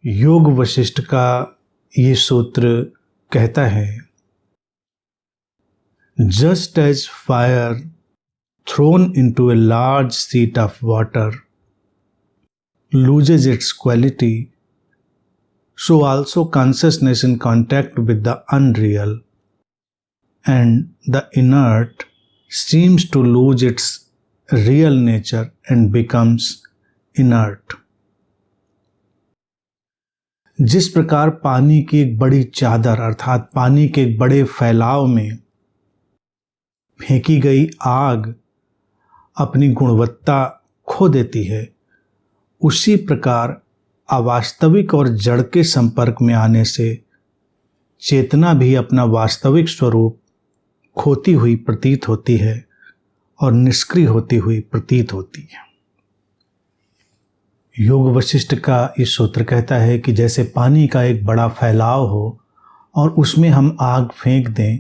योग वशिष्ठ का ये सूत्र कहता है, just as fire thrown into a large sheet of water loses its quality, so also consciousness in contact with the unreal and the inert seems to lose its real nature and becomes inert. जिस प्रकार पानी की एक बड़ी चादर अर्थात पानी के एक बड़े फैलाव में फेंकी गई आग अपनी गुणवत्ता खो देती है, उसी प्रकार अवास्तविक और जड़ के संपर्क में आने से चेतना भी अपना वास्तविक स्वरूप खोती हुई प्रतीत होती है और निष्क्रिय होती हुई प्रतीत होती है। योग वशिष्ठ का ये सूत्र कहता है कि जैसे पानी का एक बड़ा फैलाव हो और उसमें हम आग फेंक दें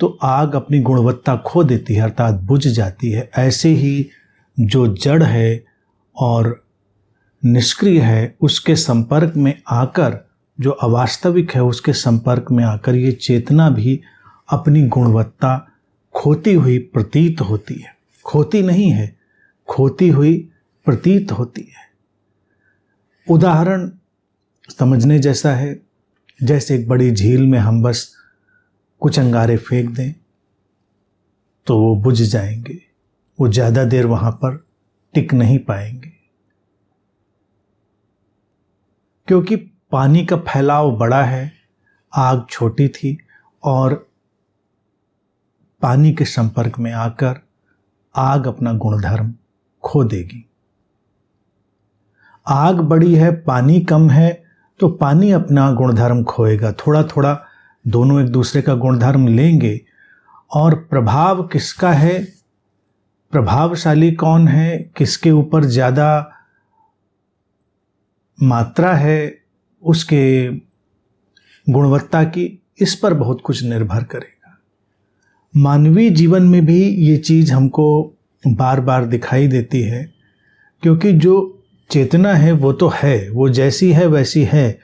तो आग अपनी गुणवत्ता खो देती है अर्थात बुझ जाती है। ऐसे ही जो जड़ है और निष्क्रिय है उसके संपर्क में आकर, जो अवास्तविक है उसके संपर्क में आकर ये चेतना भी अपनी गुणवत्ता खोती हुई प्रतीत होती है। खोती नहीं है, खोती हुई प्रतीत होती है। उदाहरण समझने जैसा है, जैसे एक बड़ी झील में हम बस कुछ अंगारे फेंक दें तो वो बुझ जाएंगे, वो ज़्यादा देर वहाँ पर टिक नहीं पाएंगे, क्योंकि पानी का फैलाव बड़ा है, आग छोटी थी और पानी के संपर्क में आकर आग अपना गुणधर्म खो देगी। आग बड़ी है, पानी कम है तो पानी अपना गुणधर्म खोएगा। थोड़ा थोड़ा दोनों एक दूसरे का गुणधर्म लेंगे और प्रभाव किसका है, प्रभावशाली कौन है, किसके ऊपर ज़्यादा मात्रा है उसके गुणवत्ता की, इस पर बहुत कुछ निर्भर करेगा। मानवीय जीवन में भी ये चीज़ हमको बार बार दिखाई देती है, क्योंकि जो चेतना है वो तो है, वो जैसी है वैसी है,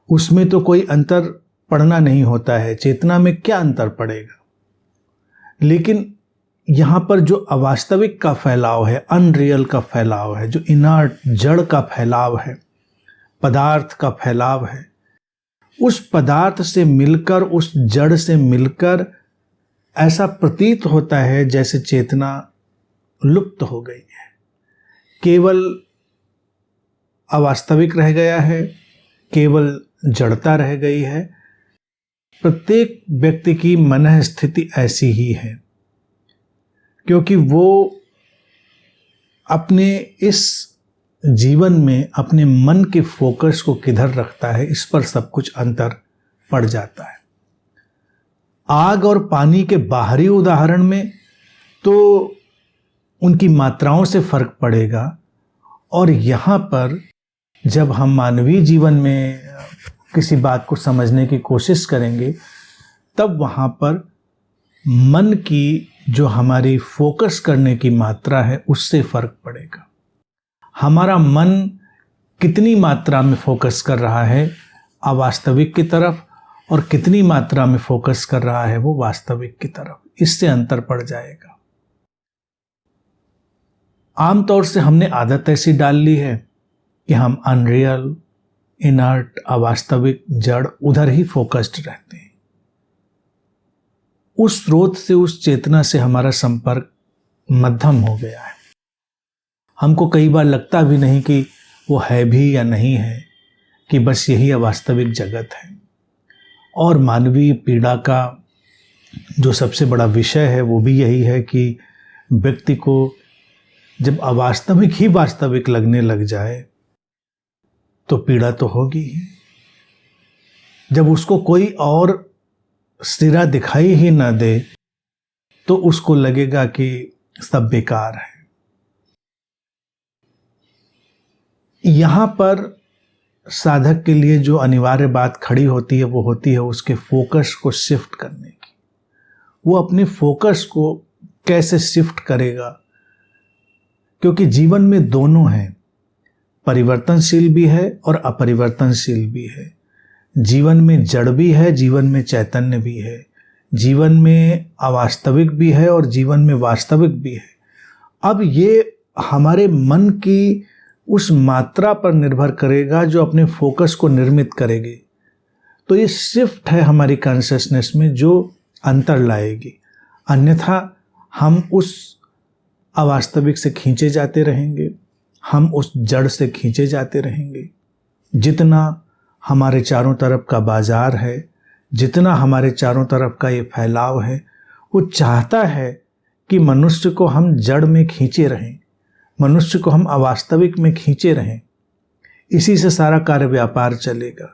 उसमें तो कोई अंतर पड़ना नहीं होता है। चेतना में क्या अंतर पड़ेगा, लेकिन यहाँ पर जो अवास्तविक का फैलाव है, अनरियल का फैलाव है, जो इनर्ट जड़ का फैलाव है, पदार्थ का फैलाव है, उस पदार्थ से मिलकर, उस जड़ से मिलकर ऐसा प्रतीत होता है जैसे चेतना लुप्त हो गई है, केवल अवास्तविक रह गया है, केवल जड़ता रह गई है। प्रत्येक व्यक्ति की मन स्थिति ऐसी ही है, क्योंकि वो अपने इस जीवन में अपने मन के फोकस को किधर रखता है, इस पर सब कुछ अंतर पड़ जाता है। आग और पानी के बाहरी उदाहरण में तो उनकी मात्राओं से फर्क पड़ेगा, और यहाँ पर जब हम मानवीय जीवन में किसी बात को समझने की कोशिश करेंगे तब वहाँ पर मन की जो हमारी फोकस करने की मात्रा है उससे फर्क पड़ेगा। हमारा मन कितनी मात्रा में फोकस कर रहा है अवास्तविक की तरफ और कितनी मात्रा में फोकस कर रहा है वो वास्तविक की तरफ, इससे अंतर पड़ जाएगा। आमतौर से हमने आदत ऐसी डाल ली है कि हम अनरियल, इनर्ट, अवास्तविक, जड़ उधर ही फोकस्ड रहते हैं। उस स्रोत से, उस चेतना से हमारा संपर्क मध्यम हो गया है। हमको कई बार लगता भी नहीं कि वो है भी या नहीं है, कि बस यही अवास्तविक जगत है। और मानवीय पीड़ा का जो सबसे बड़ा विषय है वो भी यही है कि व्यक्ति को जब अवास्तविक ही वास्तविक लगने लग जाए तो पीड़ा तो होगी ही। जब उसको कोई और सिरा दिखाई ही ना दे तो उसको लगेगा कि सब बेकार है। यहाँ पर साधक के लिए जो अनिवार्य बात खड़ी होती है वो होती है उसके फोकस को शिफ्ट करने की। वो अपने फोकस को कैसे शिफ्ट करेगा, क्योंकि जीवन में दोनों हैं, परिवर्तनशील भी है और अपरिवर्तनशील भी है। जीवन में जड़ भी है, जीवन में चैतन्य भी है, जीवन में अवास्तविक भी है और जीवन में वास्तविक भी है। अब ये हमारे मन की उस मात्रा पर निर्भर करेगा जो अपने फोकस को निर्मित करेगी। तो ये शिफ्ट है हमारी कॉन्शियसनेस में जो अंतर लाएगी, अन्यथा हम उस अवास्तविक से खींचे जाते रहेंगे, हम उस जड़ से खींचे जाते रहेंगे। जितना हमारे चारों तरफ का बाजार है, जितना हमारे चारों तरफ का ये फैलाव है, वो चाहता है कि मनुष्य को हम जड़ में खींचे रहें, मनुष्य को हम अवास्तविक में खींचे रहें। इसी से सारा कार्य व्यापार चलेगा।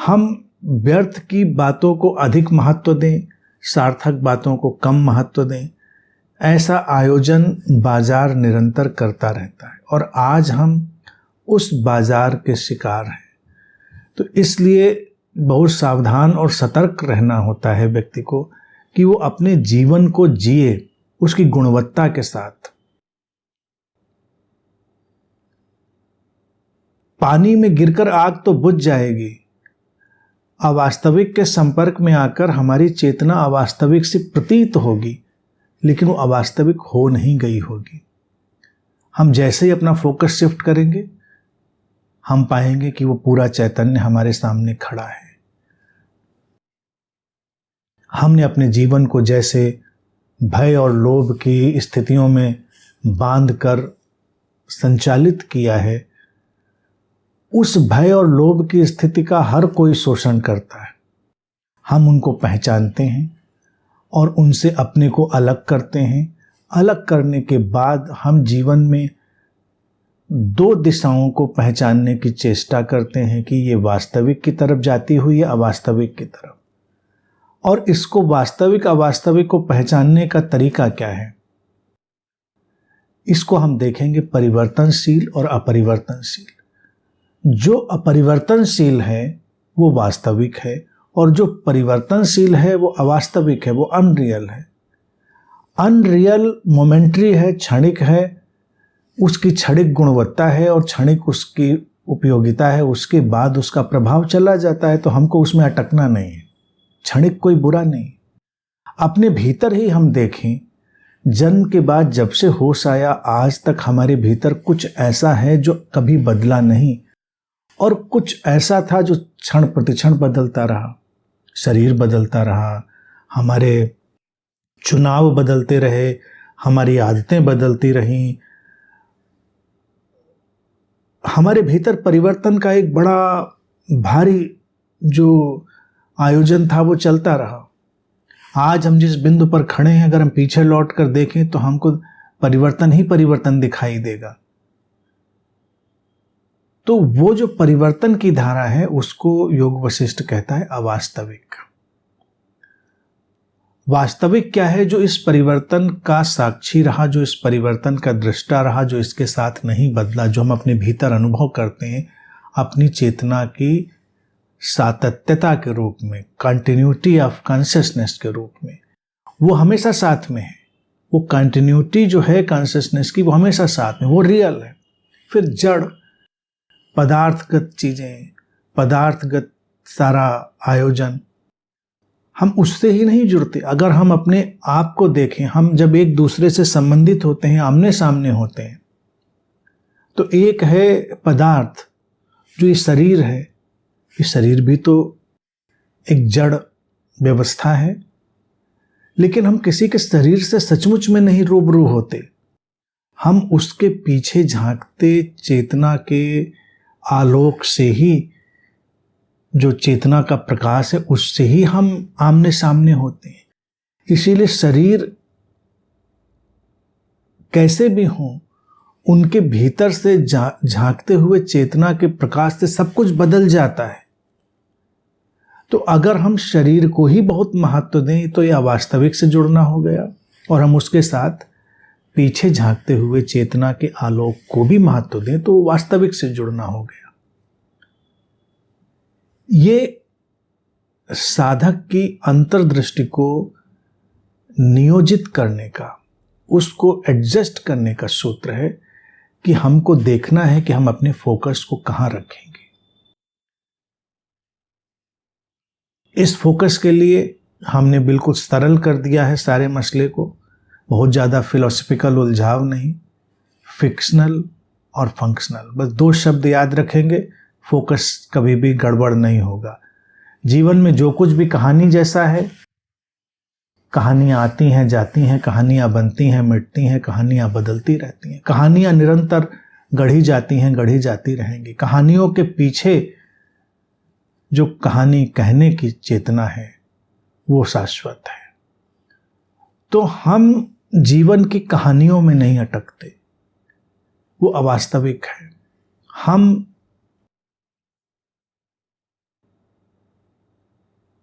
हम व्यर्थ की बातों को अधिक महत्व दें, सार्थक बातों को कम महत्व दें, ऐसा आयोजन बाजार निरंतर करता रहता है और आज हम उस बाजार के शिकार हैं। तो इसलिए बहुत सावधान और सतर्क रहना होता है व्यक्ति को कि वो अपने जीवन को जिए उसकी गुणवत्ता के साथ। पानी में गिरकर आग तो बुझ जाएगी, अवास्तविक के संपर्क में आकर हमारी चेतना अवास्तविक से प्रतीत होगी, लेकिन वो अवास्तविक हो नहीं गई होगी। हम जैसे ही अपना फोकस शिफ्ट करेंगे, हम पाएंगे कि वो पूरा चैतन्य हमारे सामने खड़ा है। हमने अपने जीवन को जैसे भय और लोभ की स्थितियों में बांधकर संचालित किया है, उस भय और लोभ की स्थिति का हर कोई शोषण करता है। हम उनको पहचानते हैं और उनसे अपने को अलग करते हैं। अलग करने के बाद हम जीवन में दो दिशाओं को पहचानने की चेष्टा करते हैं कि ये वास्तविक की तरफ जाती हुई है, अवास्तविक की तरफ। और इसको वास्तविक अवास्तविक को पहचानने का तरीका क्या है, इसको हम देखेंगे परिवर्तनशील और अपरिवर्तनशील। जो अपरिवर्तनशील है वो वास्तविक है और जो परिवर्तनशील है वो अवास्तविक है, वो अनरियल है। अनरियल मोमेंट्री है, क्षणिक है, उसकी क्षणिक गुणवत्ता है और क्षणिक उसकी उपयोगिता है, उसके बाद उसका प्रभाव चला जाता है। तो हमको उसमें अटकना नहीं है। क्षणिक कोई बुरा नहीं। अपने भीतर ही हम देखें, जन्म के बाद जब से होश आया आज तक हमारे भीतर कुछ ऐसा है जो कभी बदला नहीं और कुछ ऐसा था जो क्षण प्रतिक्षण बदलता रहा। शरीर बदलता रहा, हमारे चुनाव बदलते रहे, हमारी आदतें बदलती रहीं। हमारे भीतर परिवर्तन का एक बड़ा भारी जो आयोजन था वो चलता रहा। आज हम जिस बिंदु पर खड़े हैं, अगर हम पीछे लौट कर देखें तो हमको परिवर्तन ही परिवर्तन दिखाई देगा। तो वो जो परिवर्तन की धारा है उसको योग वशिष्ठ कहता है अवास्तविक। वास्तविक क्या है? जो इस परिवर्तन का साक्षी रहा, जो इस परिवर्तन का दृष्टा रहा, जो इसके साथ नहीं बदला, जो हम अपने भीतर अनुभव करते हैं अपनी चेतना की सातत्यता के रूप में, कंटिन्यूटी ऑफ कॉन्शियसनेस के रूप में, वो हमेशा साथ में है। वो कंटिन्यूटी जो है कॉन्शियसनेस की वो हमेशा साथ में, वो रियल है। फिर जड़ पदार्थगत चीजें, पदार्थगत सारा आयोजन, हम उससे ही नहीं जुड़ते। अगर हम अपने आप को देखें, हम जब एक दूसरे से संबंधित होते हैं, आमने सामने होते हैं, तो एक है पदार्थ जो ये शरीर है। ये शरीर भी तो एक जड़ व्यवस्था है, लेकिन हम किसी के शरीर से सचमुच में नहीं रूबरू होते। हम उसके पीछे झांकते चेतना के आलोक से ही, जो चेतना का प्रकाश है उससे ही हम आमने सामने होते हैं। इसीलिए शरीर कैसे भी हों, उनके भीतर से झांकते हुए चेतना के प्रकाश से सब कुछ बदल जाता है। तो अगर हम शरीर को ही बहुत महत्व दें तो यह वास्तविक से जुड़ना हो गया, और हम उसके साथ पीछे झांकते हुए चेतना के आलोक को भी महत्व दें तो वास्तविक से जुड़ना हो गया। ये साधक की अंतर्दृष्टि को नियोजित करने का, उसको एडजस्ट करने का सूत्र है कि हमको देखना है कि हम अपने फोकस को कहाँ रखेंगे। इस फोकस के लिए हमने बिल्कुल सरल कर दिया है सारे मसले को, बहुत ज़्यादा फिलोसफिकल उलझाव नहीं, फिक्शनल और फंक्शनल, बस 2 शब्द याद रखेंगे, फोकस कभी भी गड़बड़ नहीं होगा। जीवन में जो कुछ भी कहानी जैसा है, कहानियाँ आती हैं जाती हैं, कहानियाँ बनती हैं मिटती हैं, कहानियाँ बदलती रहती हैं, कहानियाँ निरंतर गढ़ी जाती हैं, गढ़ी जाती रहेंगी। कहानियों के पीछे जो कहानी कहने की चेतना है वो शाश्वत है। तो हम जीवन की कहानियों में नहीं अटकते, वो अवास्तविक है। हम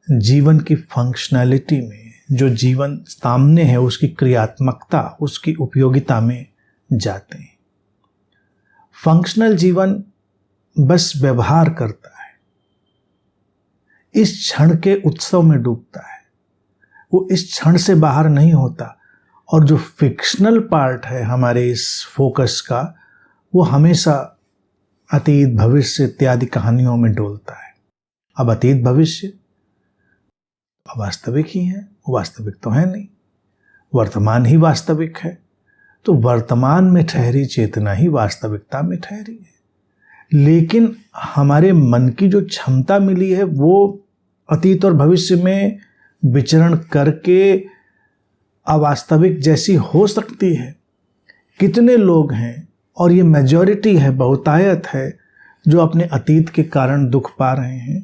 जीवन की फंक्शनैलिटी में, जो जीवन सामने है उसकी क्रियात्मकता, उसकी उपयोगिता में जाते हैं। फंक्शनल जीवन बस व्यवहार करता है, इस क्षण के उत्सव में डूबता है, वो इस क्षण से बाहर नहीं होता। और जो फिक्शनल पार्ट है हमारे इस फोकस का, वो हमेशा अतीत भविष्य इत्यादि कहानियों में डोलता है। अब अतीत भविष्य वास्तविक ही है, वास्तविक तो है नहीं, वर्तमान ही वास्तविक है। तो वर्तमान में ठहरी चेतना ही वास्तविकता में ठहरी है। लेकिन हमारे मन की जो क्षमता मिली है वो अतीत और भविष्य में विचरण करके अवास्तविक जैसी हो सकती है। कितने लोग हैं, और ये मेजॉरिटी है, बहुतायत है, जो अपने अतीत के कारण दुख पा रहे हैं,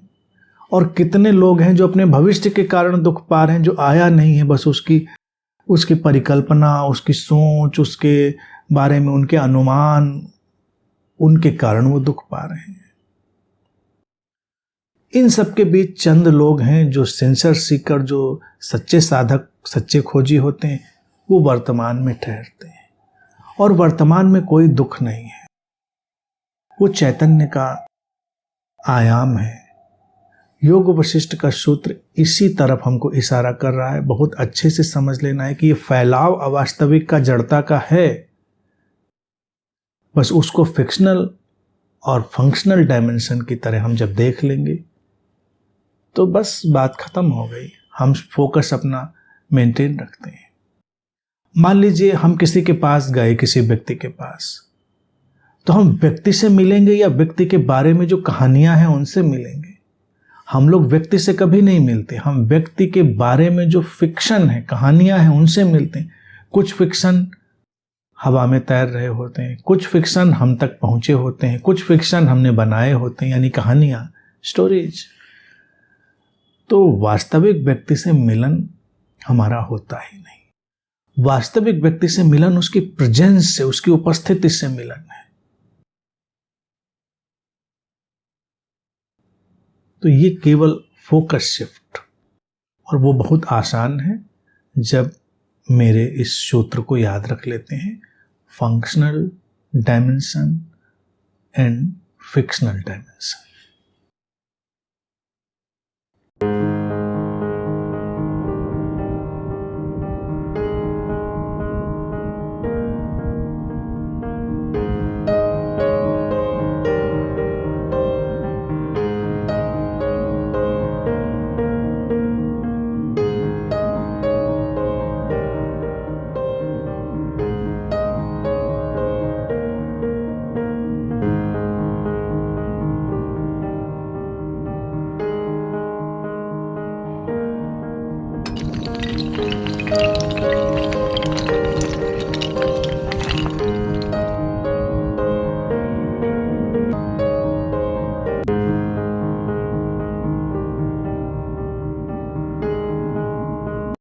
और कितने लोग हैं जो अपने भविष्य के कारण दुख पा रहे हैं, जो आया नहीं है, बस उसकी परिकल्पना, उसकी सोच, उसके बारे में उनके अनुमान, उनके कारण वो दुख पा रहे हैं। इन सब के बीच चंद लोग हैं जो सेंसर सीकर, जो सच्चे साधक, सच्चे खोजी होते हैं, वो वर्तमान में ठहरते हैं और वर्तमान में कोई दुख नहीं है। वो चैतन्य का आयाम है। योग वशिष्ठ का सूत्र इसी तरफ हमको इशारा कर रहा है। बहुत अच्छे से समझ लेना है कि ये फैलाव अवास्तविक का, जड़ता का है। बस उसको फिक्शनल और फंक्शनल डायमेंशन की तरह हम जब देख लेंगे तो बस बात खत्म हो गई। हम फोकस अपना मेंटेन रखते हैं। मान लीजिए हम किसी के पास गए, किसी व्यक्ति के पास, तो हम व्यक्ति से मिलेंगे या व्यक्ति के बारे में जो कहानियां हैं उनसे मिलेंगे? हम लोग व्यक्ति से कभी नहीं मिलते, हम व्यक्ति के बारे में जो फिक्शन है, कहानियां हैं, उनसे मिलते हैं। कुछ फिक्शन हवा में तैर रहे होते हैं, कुछ फिक्शन हम तक पहुंचे होते हैं, कुछ फिक्शन हमने बनाए होते हैं, यानी कहानियां, स्टोरीज। तो वास्तविक व्यक्ति से मिलन हमारा होता ही नहीं। वास्तविक व्यक्ति से मिलन उसकी प्रेजेंस से, उसकी उपस्थिति से मिलन है। तो ये केवल फोकस शिफ्ट, और वो बहुत आसान है जब मेरे इस सूत्र को याद रख लेते हैं। Functional dimension and fictional dimension.